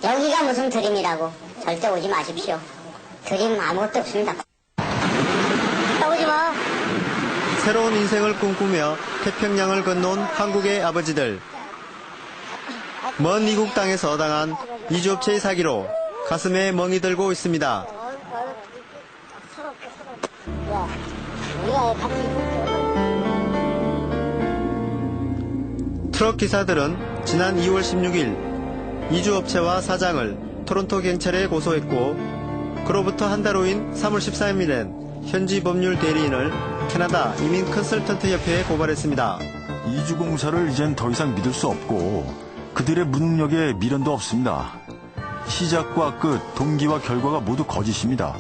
여기가 무슨 드림이라고. 절대 오지 마십시오. 드림 아무것도 없습니다. 오지 마. 새로운 인생을 꿈꾸며 태평양을 건너온 한국의 아버지들. 먼 이국 땅에서 당한 이주업체의 사기로 가슴에 멍이 들고 있습니다. 트럭 기사들은 지난 2월 16일 이주업체와 사장을 토론토 경찰에 고소했고, 그로부터 한 달 후인 3월 13일엔 현지 법률 대리인을 캐나다 이민 컨설턴트 협회에 고발했습니다. 이주공사를 이젠 더 이상 믿을 수 없고 그들의 무능력에 미련도 없습니다. 시작과 끝, 동기와 결과가 모두 거짓입니다.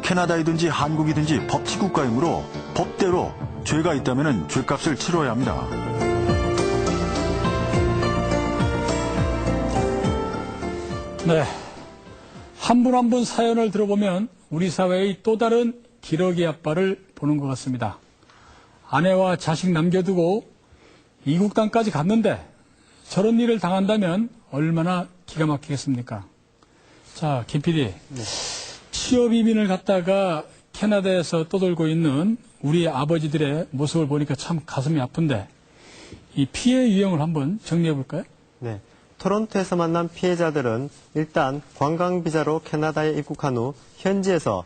캐나다이든지 한국이든지 법치국가이므로 법대로 죄가 있다면 죄값을 치러야 합니다. 네, 한 분 한 분 사연을 들어보면 우리 사회의 또 다른 기러기 아빠를 보는 것 같습니다. 아내와 자식 남겨두고 이국 땅까지 갔는데 저런 일을 당한다면 얼마나 기가 막히겠습니까? 자, 김 PD. 네. 취업 이민을 갔다가 캐나다에서 떠돌고 있는 우리 아버지들의 모습을 보니까 참 가슴이 아픈데, 이 피해 유형을 한번 정리해 볼까요? 네. 토론토에서 만난 피해자들은 일단 관광비자로 캐나다에 입국한 후 현지에서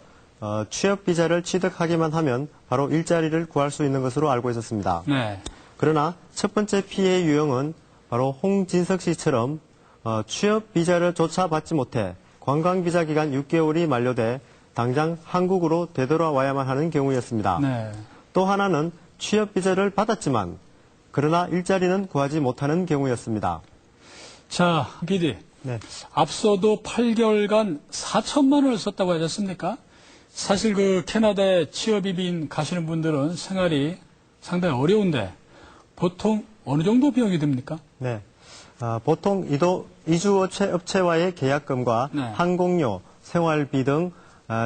취업비자를 취득하기만 하면 바로 일자리를 구할 수 있는 것으로 알고 있었습니다. 네. 그러나 첫 번째 피해 유형은 바로 홍진석 씨처럼 취업비자를 조차 받지 못해 관광비자 기간 6개월이 만료돼 당장 한국으로 되돌아와야만 하는 경우였습니다. 네. 또 하나는 취업비자를 받았지만 그러나 일자리는 구하지 못하는 경우였습니다. 자, PD. 네. 앞서도 8개월간 4천만 원을 썼다고 하지 않습니까? 사실 그 캐나다에 취업 이민 가시는 분들은 생활이 상당히 어려운데 보통 어느 정도 비용이 듭니까? 네. 보통 이주업체와의 계약금과 네. 항공료, 생활비 등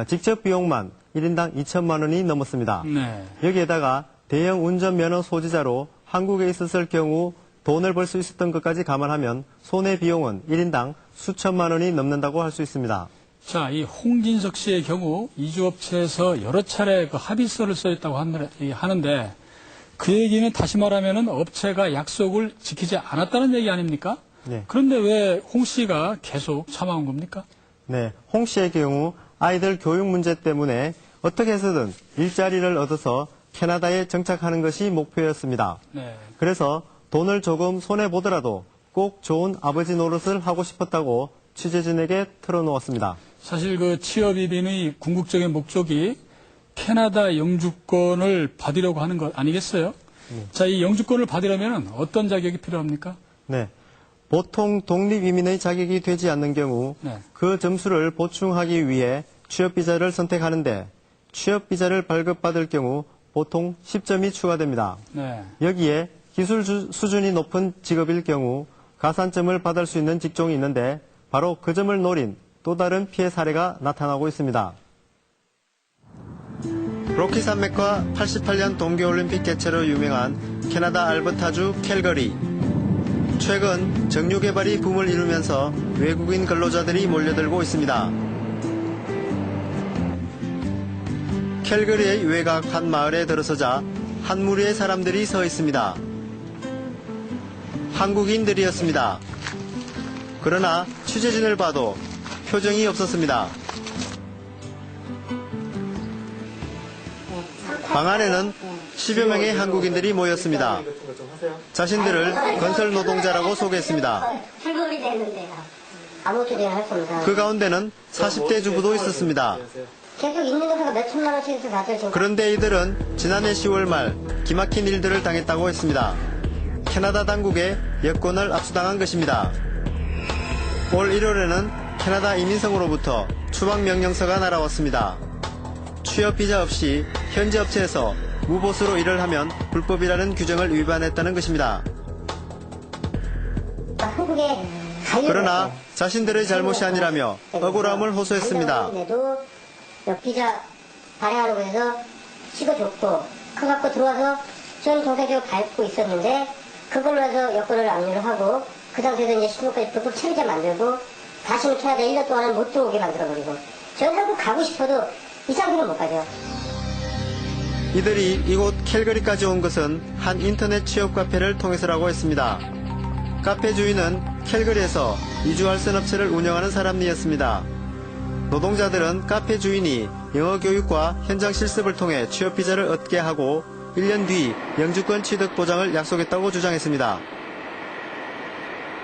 직접 비용만 1인당 2천만 원이 넘었습니다. 네. 여기에다가 대형 운전면허 소지자로 한국에 있었을 경우 돈을 벌 수 있었던 것까지 감안하면 손해 비용은 1인당 수천만 원이 넘는다고 할 수 있습니다. 자, 이 홍진석 씨의 경우 이주업체에서 여러 차례 그 합의서를 써있다고 하는데 그 얘기는 다시 말하면 업체가 약속을 지키지 않았다는 얘기 아닙니까? 네. 그런데 왜 홍 씨가 계속 참아온 겁니까? 네, 홍 씨의 경우 아이들 교육 문제 때문에 어떻게 해서든 일자리를 얻어서 캐나다에 정착하는 것이 목표였습니다. 네. 그래서 돈을 조금 손해보더라도 꼭 좋은 아버지 노릇을 하고 싶었다고 취재진에게 털어놓았습니다. 사실 그 취업 이민의 궁극적인 목적이 캐나다 영주권을 받으려고 하는 것 아니겠어요? 자, 이 영주권을 받으려면 어떤 자격이 필요합니까? 네. 보통 독립이민의 자격이 되지 않는 경우 네. 그 점수를 보충하기 위해 취업비자를 선택하는데 취업비자를 발급받을 경우 보통 10점이 추가됩니다. 네. 여기에 기술 수준이 높은 직업일 경우 가산점을 받을 수 있는 직종이 있는데 바로 그 점을 노린 또 다른 피해 사례가 나타나고 있습니다. 로키 산맥과 88년 동계올림픽 개최로 유명한 캐나다 알버타주 캘거리. 최근 정유 개발이 붐을 이루면서 외국인 근로자들이 몰려들고 있습니다. 캘거리의 외곽 한 마을에 들어서자 한 무리의 사람들이 서 있습니다. 한국인들이었습니다. 그러나 취재진을 봐도 표정이 없었습니다. 방 안에는 10여 명의 한국인들이 모였습니다. 자신들을 건설 노동자라고 소개했습니다. 출근이 됐는데요. 아무것도 내가 할 수 없다. 그 가운데는 40대 주부도 있었습니다. 계속 있는 것보다 몇 천만 원씩에서 다들 지금. 그런데 이들은 지난해 10월 말 기막힌 일들을 당했다고 했습니다. 캐나다 당국에 여권을 압수당한 것입니다. 올 1월에는 캐나다 이민성으로부터 추방명령서가 날아왔습니다. 취업비자 없이 현지 업체에서 무보수로 일을 하면 불법이라는 규정을 위반했다는 것입니다. 한국에 그러나 자신들의 잘못이 아니라며 억울함을 호소했습니다. 비자 발행하라고 해서 찍어줬고 그거 갖고 들어와서 저는 동생적으로 밟고 있었는데 그걸로 해서 여권을 압류를 하고 그 당시에도 이제 신분까지 불법 체류자 만들고 다시는 캐나다 1년 동안은 못 들어오게 만들어버리고, 저 한국 가고 싶어도 이 상태로 못 가죠. 이들이 이곳 캘거리까지 온 것은 한 인터넷 취업 카페를 통해서라고 했습니다. 카페 주인은 캘거리에서 이주할선 업체를 운영하는 사람이었습니다. 노동자들은 카페 주인이 영어 교육과 현장 실습을 통해 취업 비자를 얻게 하고 1년 뒤 영주권 취득 보장을 약속했다고 주장했습니다.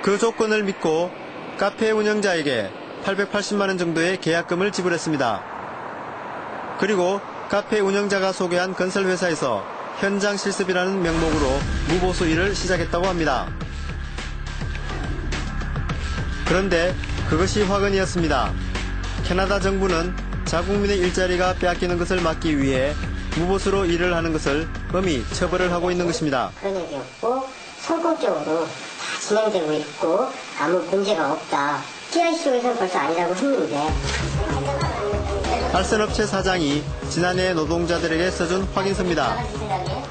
그 조건을 믿고 카페 운영자에게 880만 원 정도의 계약금을 지불했습니다. 그리고 카페 운영자가 소개한 건설회사에서 현장 실습이라는 명목으로 무보수 일을 시작했다고 합니다. 그런데 그것이 화근이었습니다. 캐나다 정부는 자국민의 일자리가 빼앗기는 것을 막기 위해 무보수로 일을 하는 것을 엄히 처벌을 하고 있는 것입니다. 그런 얘기 없고 성공적으로 다 진행되고 있고 아무 문제가 없다. TICO에서는 벌써 아니라고 했는데. 알선업체 사장이 지난해 노동자들에게 써준 확인서입니다.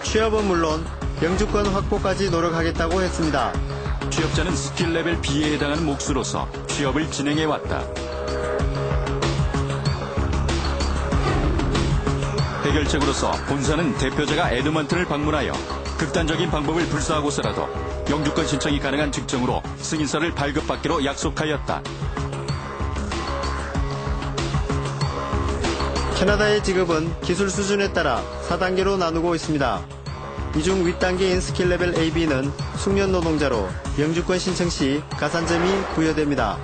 취업은 물론 영주권 확보까지 노력하겠다고 했습니다. 취업자는 스킬 레벨 B에 해당하는 몫으로서 취업을 진행해왔다. 해결책으로서 본사는 대표자가 에드먼튼을 방문하여 극단적인 방법을 불사하고서라도 영주권 신청이 가능한 직종으로 승인서를 발급받기로 약속하였다. 캐나다의 직업은 기술 수준에 따라 4단계로 나누고 있습니다. 이 중 윗단계인 스킬 레벨 AB는 숙련 노동자로 영주권 신청 시 가산점이 부여됩니다.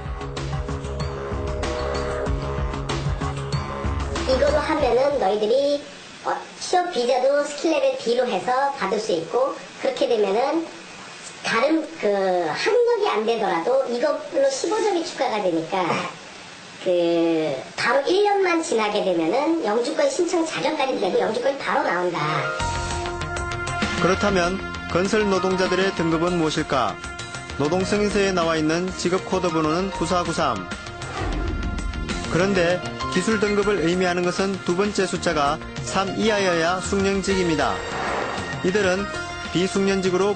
이걸로 하면은 너희들이 취업 비자도 스킬 레벨 B로 해서 받을 수 있고, 그렇게 되면은 다른 학력이 안 되더라도 이걸로 15점이 추가가 되니까 바로 1년만 지나게 되면은 영주권 신청 자격까지 되고 영주권이 바로 나온다. 그렇다면 건설 노동자들의 등급은 무엇일까? 노동승인서에 나와 있는 직업 코드 번호는 9493. 그런데 기술 등급을 의미하는 것은 두 번째 숫자가 3 이하여야 숙련직입니다. 이들은 비숙련직으로